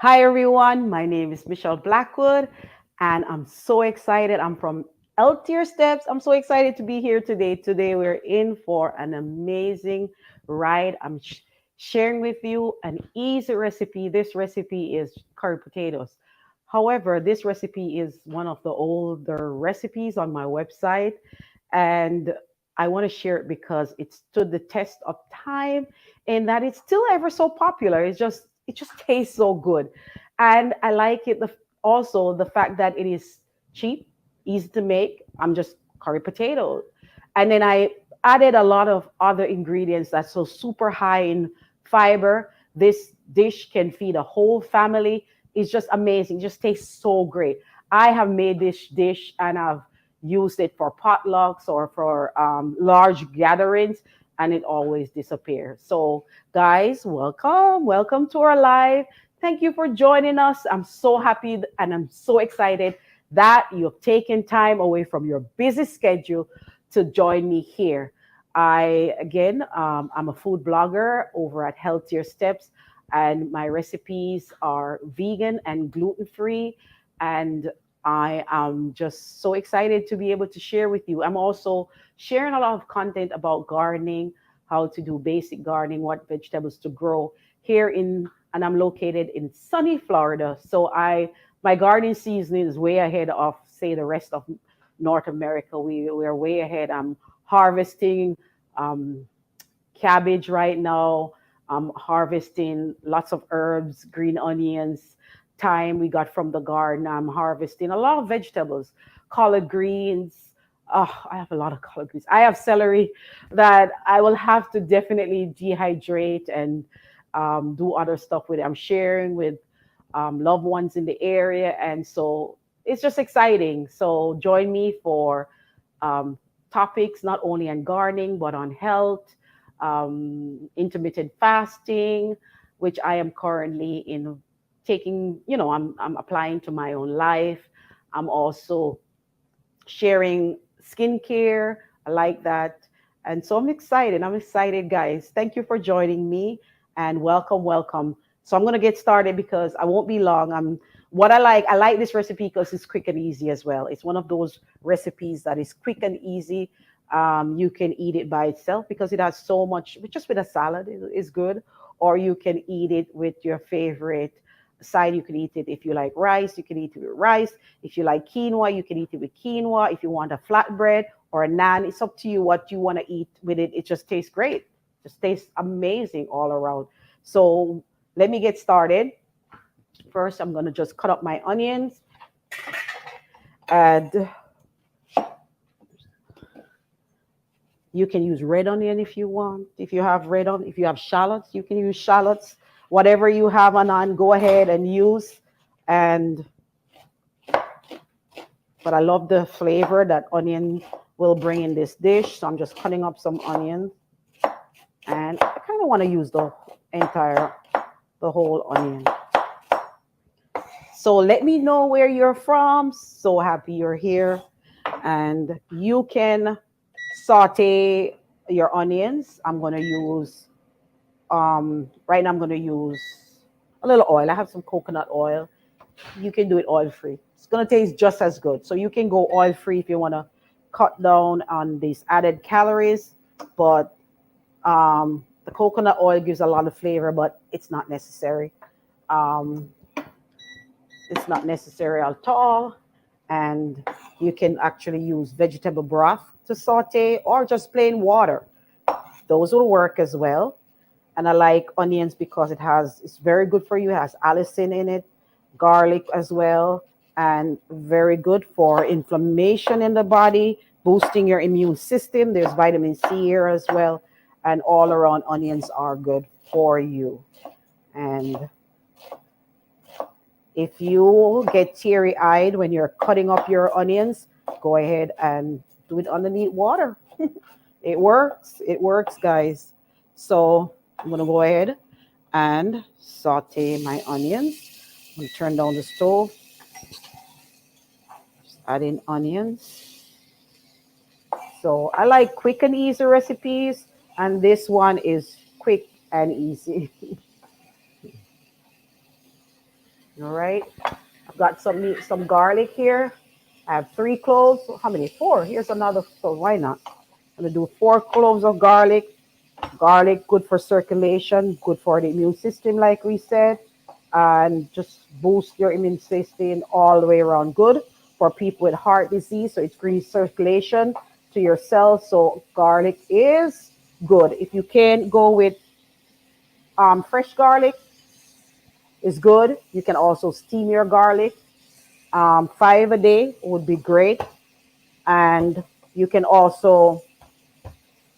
Hi, everyone. My name is Michelle Blackwood, and I'm so excited. I'm from Tier Steps. I'm so excited to be here today. Today, we're in for an amazing ride. I'm sharing with you an easy recipe. This recipe is curry potatoes. However, this recipe is one of the older recipes on my website, and I want to share it because it stood the test of time and that it's still ever so popular. It just tastes so good. And I like it also the fact that it is cheap, easy to make. I'm just curry potato. And then I added a lot of other ingredients that's so super high in fiber. This dish can feed a whole family. It's just amazing. It just tastes so great. I have made this dish and I've used it for potlucks or for large gatherings, and it always disappears. So, guys, welcome to our live. Thank you for joining us. I'm so happy and I'm so excited that you've taken time away from your busy schedule to join me here. I'm a food blogger over at Healthier Steps, and my recipes are vegan and gluten free. And I am just so excited to be able to share with you. I'm also sharing a lot of content about gardening, how to do basic gardening, what vegetables to grow here and I'm located in sunny Florida. So my gardening season is way ahead of say the rest of North America. We are way ahead. I'm harvesting um, cabbage right now. I'm harvesting lots of herbs, green onions, thyme we got from the garden. I'm harvesting a lot of vegetables, collard greens. Oh, I have a lot of collard greens. I have celery that I will have to definitely dehydrate and do other stuff with it. I'm sharing with loved ones in the area. And so it's just exciting. So join me for um, topics not only on gardening, but on health, intermittent fasting, which I am currently in taking, I'm applying to my own life. I'm also sharing skincare. I like that. And so I'm excited. I'm excited, guys. Thank you for joining me and welcome. So I'm going to get started because I won't be long. I like this recipe because it's quick and easy as well. It's one of those recipes that is quick and easy. You can eat it by itself because it has so much, just with a salad is good. Or you can eat it with your favorite side. You can eat it if you like rice, you can eat it with rice. If you like quinoa, you can eat it with quinoa. If you want a flatbread or a naan, it's up to you what you want to eat with it. It just tastes great. Just tastes amazing all around. So let me get started. First, I'm going to just cut up my onions. And you can use red onion if you want. If you have if you have shallots, you can use shallots. Whatever you have on, go ahead and use. And but I love the flavor that onion will bring in this dish. So I'm just cutting up some onions, and I kind of want to use the whole onion. So let me know where you're from. So happy you're here, and you can saute your onions. I'm gonna use right now. I'm gonna use a little oil. I have some coconut oil. You can do it oil free. It's gonna taste just as good. So you can go oil free if you wanna cut down on these added calories. But the coconut oil gives a lot of flavor, but it's not necessary. Um, it's not necessary at all. And you can actually use vegetable broth to saute or just plain water. Those will work as well. And I like onions because it's very good for you. It has allicin in it, garlic as well, and very good for inflammation in the body, boosting your immune system. There's vitamin C here as well, and all around onions are good for you. And if you get teary eyed when you're cutting up your onions, go ahead and do it underneath water. It works. It works, guys. So I'm going to go ahead and saute my onions. I'm going to turn down the stove, just add in onions. So I like quick and easy recipes, and this one is quick and easy. All right. I've got some garlic here. I have 3 cloves. How many? 4. Here's another. So why not? I'm gonna do 4 cloves of garlic. Garlic, good for circulation, good for the immune system, like we said, and just boost your immune system all the way around. Good for people with heart disease, so it increases circulation to your cells. So garlic is good. If you can go with fresh garlic, is good. You can also steam your garlic. 5 a day would be great, and you can also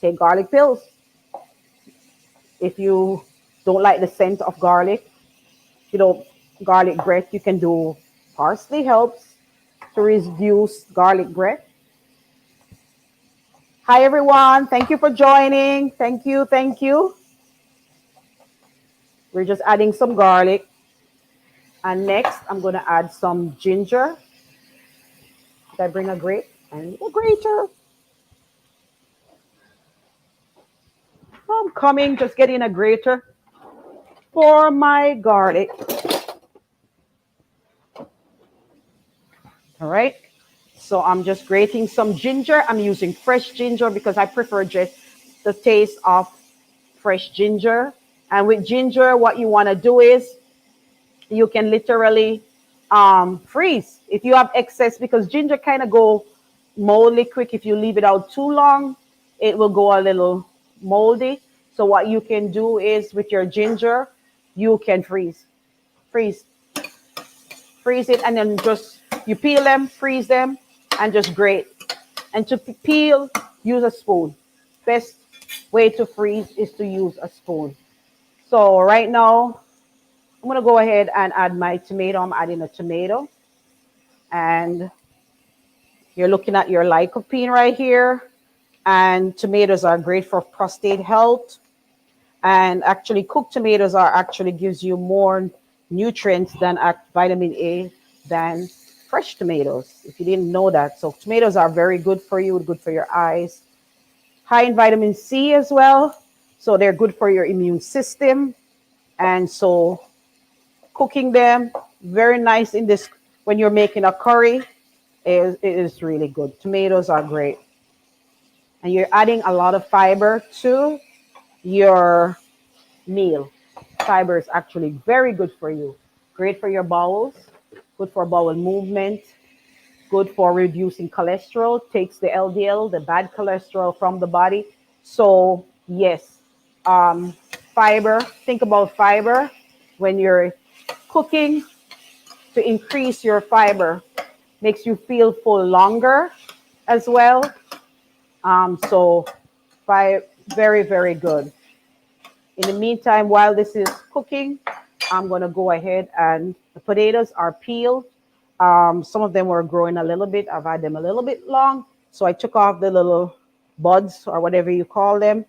take garlic pills if you don't like the scent of garlic. You know, garlic breath, you can do parsley helps to reduce garlic breath. Hi, everyone. Thank you for joining. Thank you. Thank you. We're just adding some garlic. And next, I'm going to add some ginger. Did I bring a grate? And a grater. I'm coming, just getting a grater for my garlic. All right. So I'm just grating some ginger. I'm using fresh ginger because I prefer just the taste of fresh ginger. And with ginger, what you want to do is you can literally freeze if you have excess, because ginger kind of go moldy quick. If you leave it out too long, it will go a little moldy. So what you can do is with your ginger, you can freeze, freeze it, and then just you peel them, freeze them, and just grate. And to peel, use a spoon. Best way to freeze is to use a spoon. So right now, I'm gonna go ahead and add my tomato. I'm adding a tomato, and you're looking at your lycopene right here. And tomatoes are great for prostate health. And actually, cooked tomatoes are actually gives you more nutrients than vitamin A than fresh tomatoes. If you didn't know that, so tomatoes are very good for you, good for your eyes. High in vitamin C as well, so they're good for your immune system. And so cooking them very nice in this when you're making a curry is really good. Tomatoes are great, and you're adding a lot of fiber to your meal. Fiber is actually very good for you. Great for your bowels, good for bowel movement, good for reducing cholesterol, takes the LDL, the bad cholesterol from the body. So yes, um, fiber. Think about fiber when you're cooking to increase your fiber. Makes you feel full longer as well. So very, very good. In the meantime, while this is cooking, I'm going to go ahead, and the potatoes are peeled. Some of them were growing a little bit. I've had them a little bit long. So I took off the little buds or whatever you call them,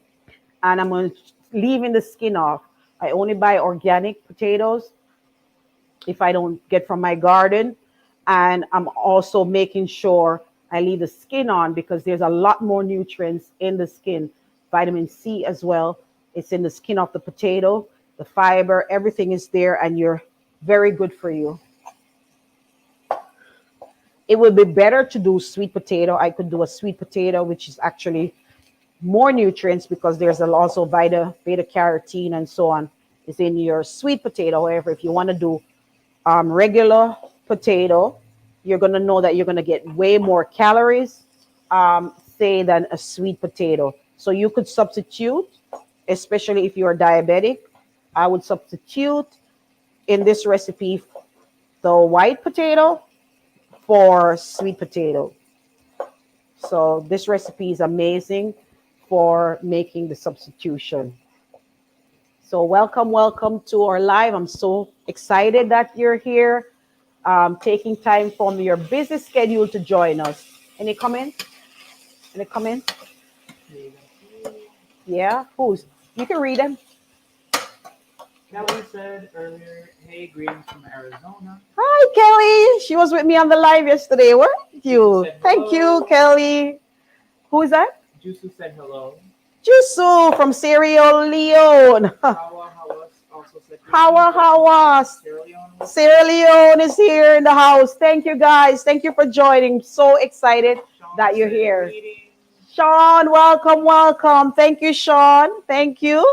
and I'm going to leaving the skin off. I only buy organic potatoes if I don't get from my garden. And I'm also making sure I leave the skin on because there's a lot more nutrients in the skin. Vitamin C as well. It's in the skin of the potato, the fiber, everything is there, and you're very good for you. It would be better to do sweet potato. I could do a sweet potato, which is actually more nutrients because there's also beta carotene and so on is in your sweet potato. However, if you want to do regular potato, you're going to know that you're going to get way more calories, say, than a sweet potato. So you could substitute, especially if you're diabetic. I would substitute in this recipe the white potato for sweet potato. So this recipe is amazing for making the substitution. So welcome to our live. I'm so excited that you're here, taking time from your busy schedule to join us. Any comments? Any comments? Yeah, who's? You can read them. Kelly said earlier, hey, greetings from Arizona. Hi, Kelly. She was with me on the live yesterday. Where are you? Said Thank hello. you, Kelly. Who is that? Jusu said hello. Jusu from Sierra Leone. Hawa Hawas also also said Hawa greetings. Hawa. Sierra Leone was Sierra Leone is here in the house. Thank you guys. Thank you for joining. So excited Sean that you're said here. greetings. Sean, welcome, welcome. Thank you, Sean. Thank you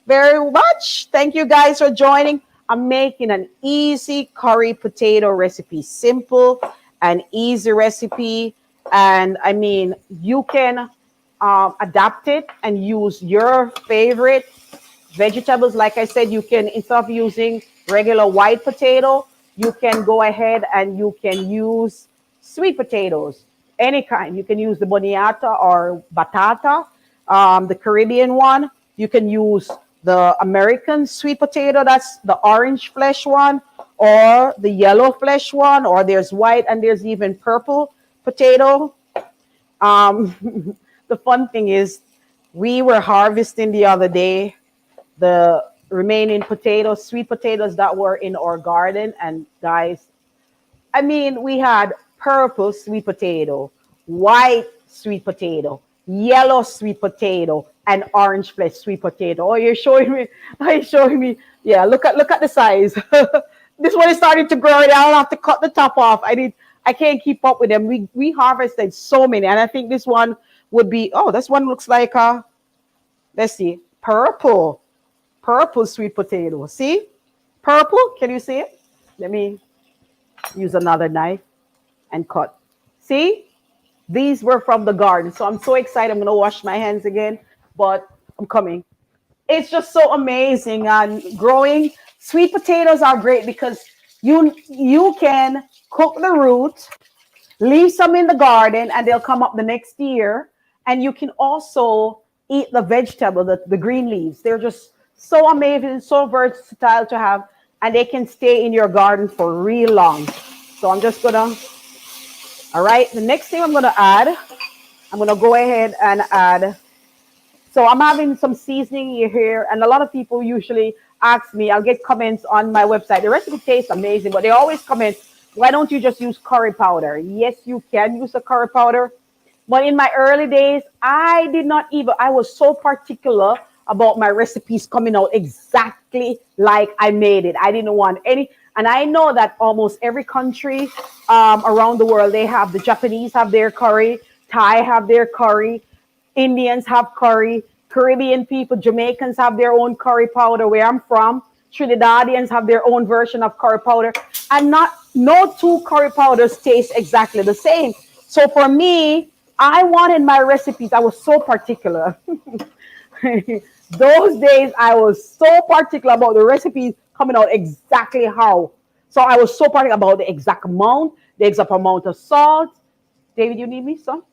very much. Thank you guys for joining. I'm making an easy curry potato recipe, simple and easy recipe. And I mean, you can adapt it and use your favorite vegetables. Like I said, you can, instead of using regular white potato, you can go ahead and you can use sweet potatoes, any kind. You can use the boniata or batata, the Caribbean one. You can use the American sweet potato, that's the orange flesh one, or the yellow flesh one, or there's white and there's even purple potato. The fun thing is, we were harvesting the other day the remaining potatoes, sweet potatoes that were in our garden. And guys, I mean, we had purple sweet potato, white sweet potato, yellow sweet potato, and orange flesh sweet potato. Oh, you're showing me. You're showing me. Yeah, look at the size. This one is starting to grow. And I'll have to cut the top off. I can't keep up with them. We harvested so many, and I think this one would be. Oh, this one looks like let's see, purple sweet potato. See? Purple. Can you see it? Let me use another knife and cut. See? These were from the garden. So I'm so excited. I'm going to wash my hands again, but I'm coming. It's just so amazing. And growing sweet potatoes are great because you can cook the root, leave some in the garden, and they'll come up the next year. And you can also eat the vegetable, the green leaves. They're just so amazing, so versatile to have, and they can stay in your garden for real long. So I'm just gonna, all right, the next thing I'm gonna go ahead and add. So I'm having some seasoning here, and a lot of people usually ask me, I'll get comments on my website. The recipe tastes amazing, but they always comment, why don't you just use curry powder? Yes, you can use a curry powder. But in my early days, I did not even, I was so particular about my recipes coming out exactly like I made it. I didn't want any, and I know that almost every country around the world, they have, the Japanese have their curry, Thai have their curry, Indians have curry, Caribbean people, Jamaicans have their own curry powder. Where I'm from, Trinidadians have their own version of curry powder, and not no two curry powders taste exactly the same. So for me, I wanted my recipes. I was so particular. Those days, I was so particular about the recipes coming out exactly how. So I was so particular about the exact amount of salt. David, you need me, son?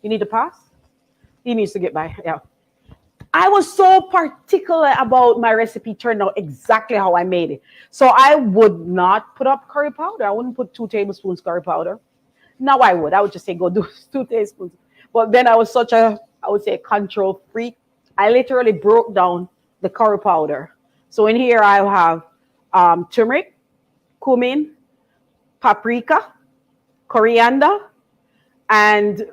You need to pass? He needs to get by. Yeah. I was so particular about my recipe turned out exactly how I made it. So I would not put up curry powder. I wouldn't put 2 tablespoons curry powder. Now I would. I would just say go do 2 tablespoons. But then I was such a, I would say, control freak. I literally broke down the curry powder. So in here I have turmeric, cumin, paprika, coriander, and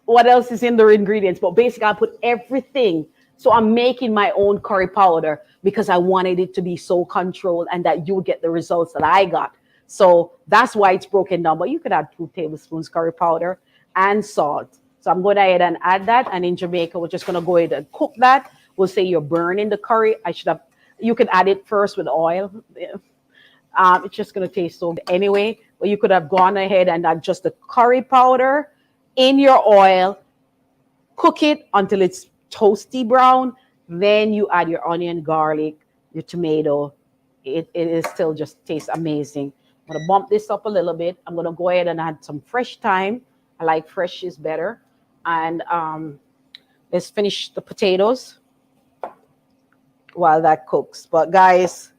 what else is in the ingredients. But basically, I put everything. So I'm making my own curry powder because I wanted it to be so controlled and that you would get the results that I got. So that's why it's broken down. But you could add 2 tablespoons curry powder and salt. So I'm going ahead and add that. And in Jamaica, we're just going to go ahead and cook that. We'll say you're burning the curry. You can add it first with oil. It's just going to taste so good anyway. But you could have gone ahead and add just the curry powder in your oil, cook it until it's toasty brown. Then you add your onion, garlic, your tomato. It is still just tastes amazing. I'm gonna bump this up a little bit. I'm gonna go ahead and add some fresh thyme. I like fresh is better. And let's finish the potatoes while that cooks. But guys,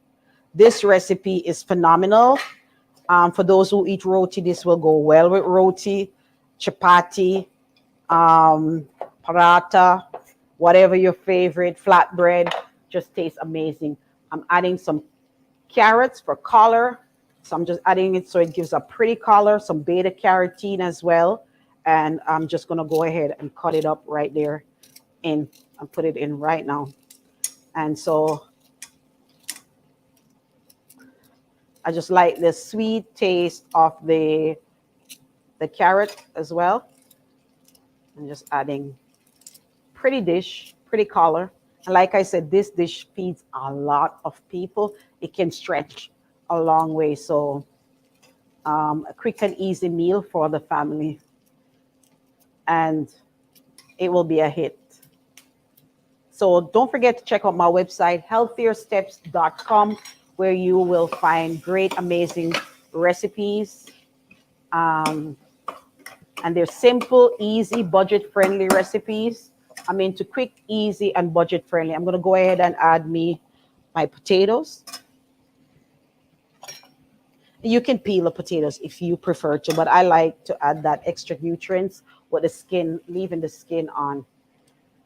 this recipe is phenomenal. For those who eat roti, this will go well with roti, chapati, paratha, whatever your favorite, flatbread, just tastes amazing. I'm adding some carrots for color. So I'm just adding it so it gives a pretty color, some beta carotene as well. And I'm just going to go ahead and cut it up right there and put it in right now. And so I just like the sweet taste of the carrot as well. I'm just adding pretty dish, pretty color. And like I said, this dish feeds a lot of people. It can stretch a long way. So a quick and easy meal for the family. And it will be a hit. So don't forget to check out my website, healthiersteps.com, where you will find great, amazing recipes. Um, and they're simple, easy, budget friendly recipes. I'm into quick, easy, and budget friendly. I'm going to go ahead and add me my potatoes. You can peel the potatoes if you prefer to, but I like to add that extra nutrients with the skin, leaving the skin on.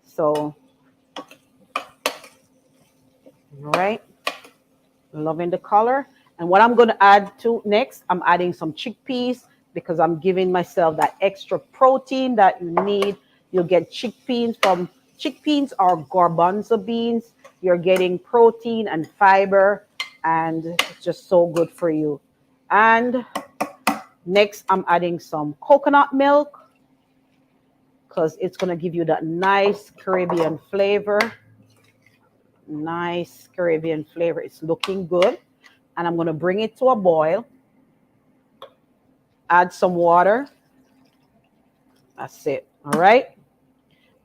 So, all right, loving the color. And what I'm going to add to next, I'm adding some chickpeas because I'm giving myself that extra protein that you need. You'll get chickpeas or garbanzo beans. You're getting protein and fiber, and it's just so good for you. And next, I'm adding some coconut milk because it's going to give you that nice Caribbean flavor. Nice Caribbean flavor. It's looking good. And I'm going to bring it to a boil. Add some water. That's it. All right.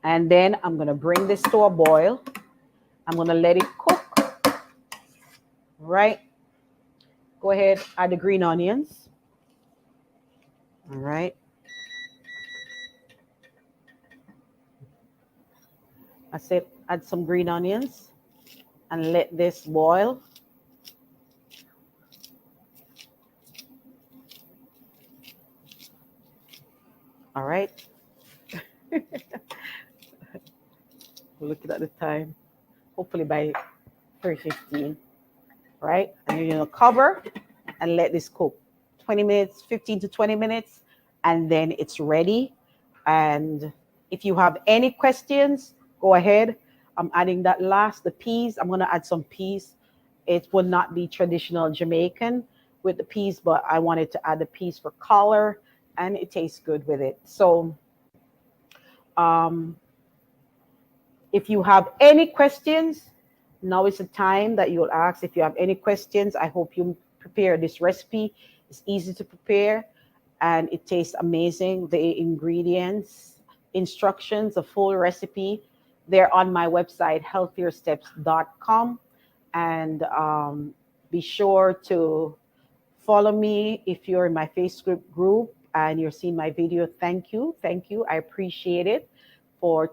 And then I'm going to bring this to a boil. I'm going to let it cook. All right. Go ahead. Add the green onions. All right. That's it. Add some green onions and let this boil. All right. Looking at the time. Hopefully by 3:15. Right? And you're going to cover and let this cook 20 minutes, 15 to 20 minutes, and then it's ready. And if you have any questions, go ahead. I'm adding that last, the peas. I'm going to add some peas. It will not be traditional Jamaican with the peas, but I wanted to add the peas for color, and it tastes good with it. So um, if you have any questions, now is the time that you'll ask. If you have any questions, I hope you prepare this recipe. It's easy to prepare and it tastes amazing. The ingredients, instructions, a full recipe, they're on my website, healthiersteps.com. And be sure to follow me if you're in my Facebook group and you're seeing my video. Thank you. Thank you. I appreciate it for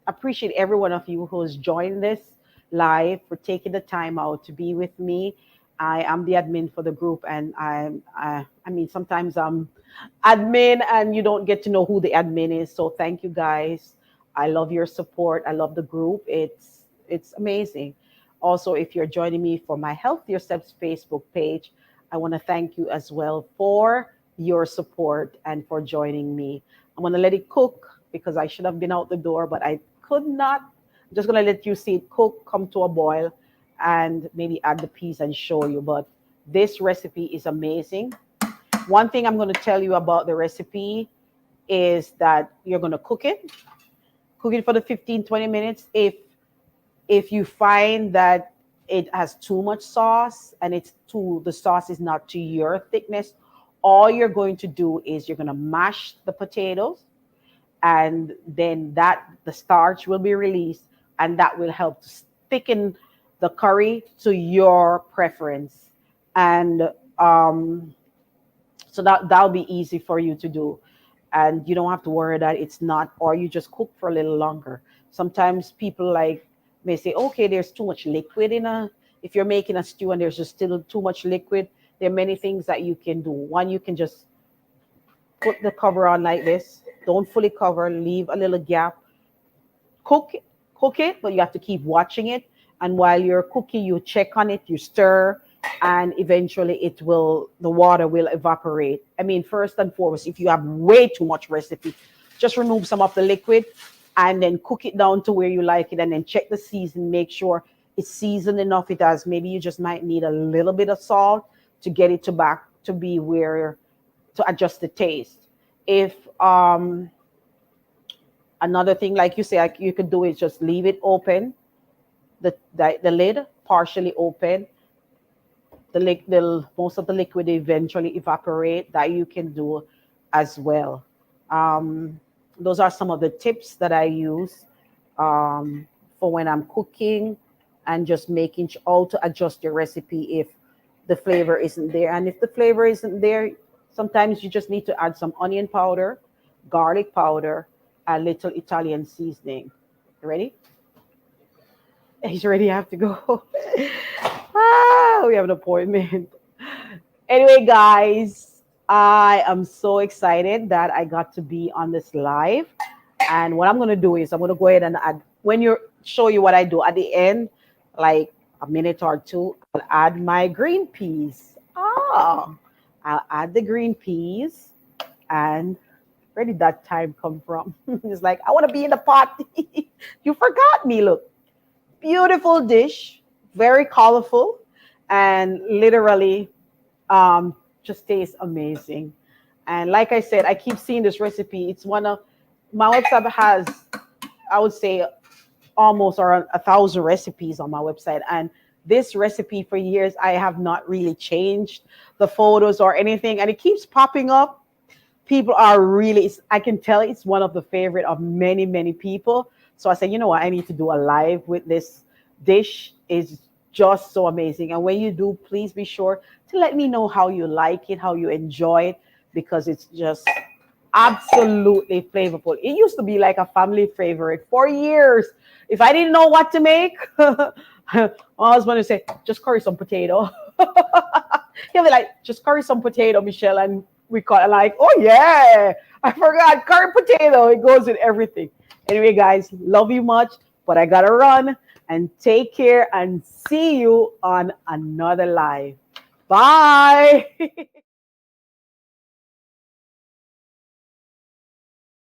appreciate every one of you who's joined this live, for taking the time out to be with me. I am the admin for the group, and I mean, sometimes I'm admin and you don't get to know who the admin is. So thank you guys. I love your support. I love the group. It's amazing. Also, if you're joining me for my Healthier Steps Facebook page, I want to thank you as well for your support and for joining me. I'm going to let it cook because I should have been out the door, but I could not. I'm just going to let you see it cook, come to a boil, and maybe add the peas and show you. But this recipe is amazing. One thing I'm going to tell you about the recipe is that you're going to cook it for the 15, 20 minutes. If you find that it has too much sauce and the sauce is not to your thickness, all you're going to do is you're going to mash the potatoes, and then the starch will be released, and that will help to thicken the curry to your preference. And so that'll be easy for you to do, and you don't have to worry that it's not, or you just cook for a little longer. Sometimes people may say, okay, there's too much liquid if you're making a stew and there's just still too much liquid. There are many things that you can do. One, you can just put the cover on like this. Don't fully cover, leave a little gap. Cook cook it, but you have to keep watching it. And while you're cooking, you check on it, you stir, and eventually the water will evaporate. I mean, first and foremost, if you have way too much recipe, just remove some of the liquid and then cook it down to where you like it, and then check the season, make sure it's seasoned enough. Maybe you just might need a little bit of salt to get it to back to be where to adjust the taste. If another thing, like you say, like you could do is just leave it open, the lid partially open, the most of the liquid eventually evaporate. That you can do as well. Um, those are some of the tips that I use um, for when I'm cooking and just making how to adjust your recipe if the flavor isn't there. And if the flavor isn't there, sometimes you just need to add some onion powder, garlic powder, a little Italian seasoning. You ready? He's ready. I have to go. We have an appointment. Anyway, guys, I am so excited that I got to be on this live. And what I'm going to do is I'm going to go ahead and add, when you show you what I do at the end, like a minute or two, I'll add my green peas. I'll add the green peas. And where did that time come from? It's like, I want to be in the pot. You forgot me. Look, beautiful dish, very colorful, and literally just tastes amazing. And like I said, I keep seeing this recipe. It's one of my website has, I would say, almost around 1,000 recipes on my website. And this recipe for years, I have not really changed the photos or anything. And it keeps popping up. People are really, I can tell it's one of the favorite of many, many people. So I said, you know what, I need to do a live with this dish. Is just so amazing. And when you do, please be sure to let me know how you like it, how you enjoy it, because it's just absolutely flavorful. It used to be like a family favorite for years. If I didn't know what to make, my husband would say, just curry some potato. He'll be like, just curry some potato, Michelle. And we call it like, oh yeah, I forgot curry potato. It goes with everything. Anyway, guys, love you much, but I gotta run, and take care and see you on another live. Bye.